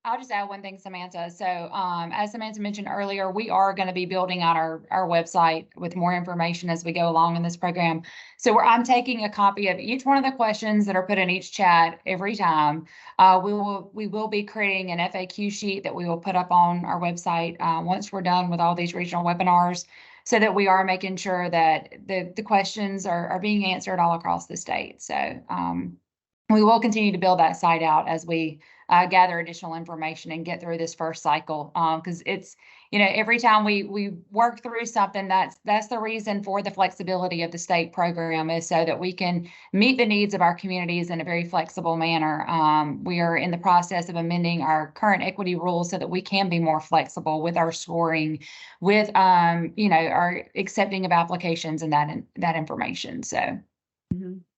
I'll just add one thing, Samantha. So as Samantha mentioned earlier, we are going to be building out our website with more information as we go along in this program. So I'm taking a copy of each one of the questions that are put in each chat every time. We will be creating an FAQ sheet that we will put up on our website once we're done with all these regional webinars, so that we are making sure that the questions are being answered all across the state. So we will continue to build that site out as we gather additional information and get through this first cycle. Because it's, every time we work through something, that's the reason for the flexibility of the state program, is so that we can meet the needs of our communities in a very flexible manner. We are in the process of amending our current equity rules so that we can be more flexible with our scoring, with our accepting of applications and that information. So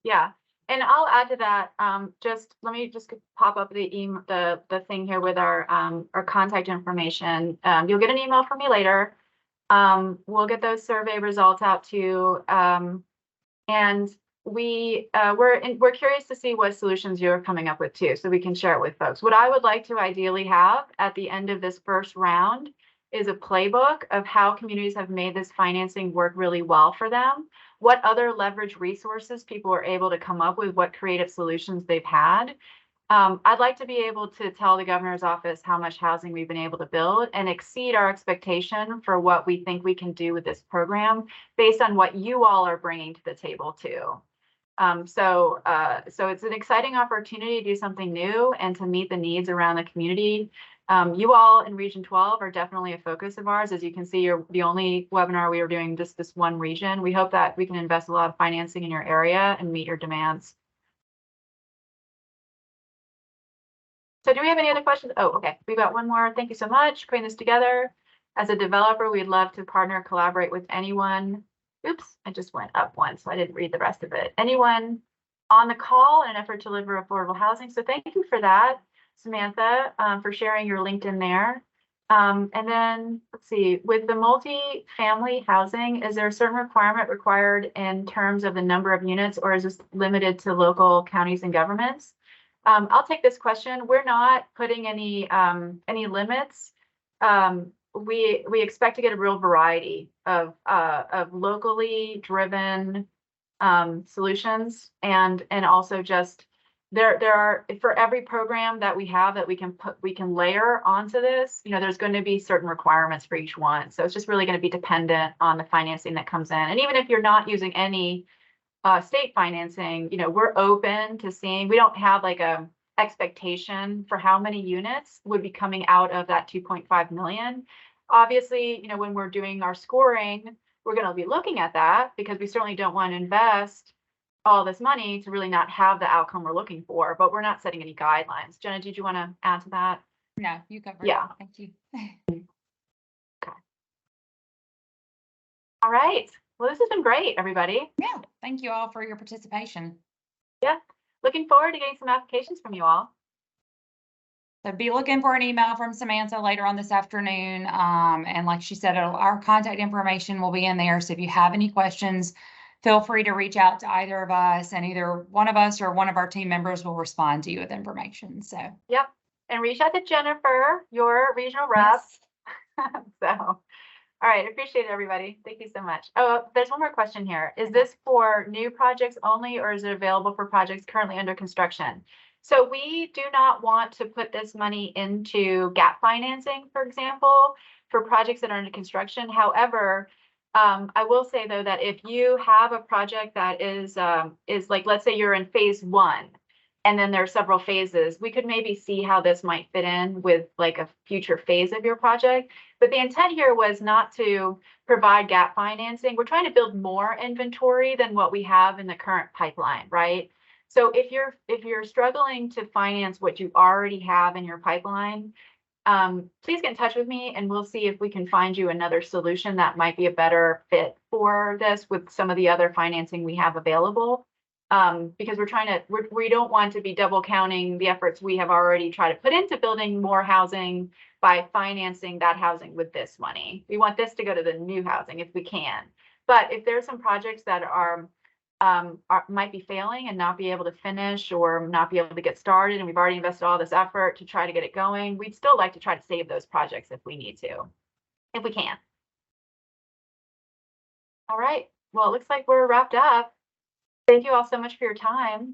yeah. And I'll add to that. Let me pop up the thing here with our contact information. You'll get an email from me later. We'll get those survey results out to you, and we're curious to see what solutions you're coming up with too, so we can share it with folks. What I would like to ideally have at the end of this first round is a playbook of how communities have made this financing work really well for them. What other leverage resources people are able to come up with, what creative solutions they've had. I'd like to be able to tell the governor's office how much housing we've been able to build and exceed our expectation for what we think we can do with this program based on what you all are bringing to the table too. So it's an exciting opportunity to do something new and to meet the needs around the community. You all in Region 12 are definitely a focus of ours. As you can see, you're the only webinar we are doing just this one region. We hope that we can invest a lot of financing in your area and meet your demands. So do we have any other questions? Oh, okay. We've got one more. Thank you so much for putting this together. As a developer, we'd love to partner, collaborate with anyone. Oops, I just went up one, so I didn't read the rest of it. Anyone on the call in an effort to deliver affordable housing. So thank you for that, Samantha, for sharing your LinkedIn there. And then let's see, with the multi-family housing, is there a certain requirement required in terms of the number of units, or is this limited to local counties and governments? I'll take this question. We're not putting any limits. We expect to get a real variety of locally driven solutions, and also just there are, for every program that we have that we can layer onto this, there's going to be certain requirements for each one. So it's just really going to be dependent on the financing that comes in. And even if you're not using any state financing, we're open to seeing. We don't have like a expectation for how many units would be coming out of that 2.5 million. obviously, you know, when we're doing our scoring, we're going to be looking at that because we certainly don't want to invest all this money to really not have the outcome we're looking for, but we're not setting any guidelines. Jenna, did you want to add to that? No, you covered it. Yeah. Thank you. All right. Well, this has been great, everybody. Yeah, thank you all for your participation. Yeah. Looking forward to getting some applications from you all. So be looking for an email from Samantha later on this afternoon. And like she said, our contact information will be in there. So if you have any questions, feel free to reach out to either of us, and either one of us or one of our team members will respond to you with information. So. Yep. And reach out to Jennifer, your regional rep. So, all right. Appreciate it, everybody. Thank you so much. Oh, there's one more question here. Is this for new projects only, or is it available for projects currently under construction? So we do not want to put this money into gap financing, for example, for projects that are under construction. However, I will say though that if you have a project that is like, let's say you're in phase 1, and then there are several phases, we could maybe see how this might fit in with like a future phase of your project. But the intent here was not to provide gap financing. We're trying to build more inventory than what we have in the current pipeline, right? So if you're struggling to finance what you already have in your pipeline, please get in touch with me and we'll see if we can find you another solution that might be a better fit for this with some of the other financing we have available. Because we don't want to be double counting the efforts we have already tried to put into building more housing by financing that housing with this money. We want this to go to the new housing if we can. But if there's some projects that might be failing and not be able to finish or not be able to get started, and we've already invested all this effort to try to get it going, we'd still like to try to save those projects if we need to, if we can. All right. Well, it looks like we're wrapped up. Thank you all so much for your time.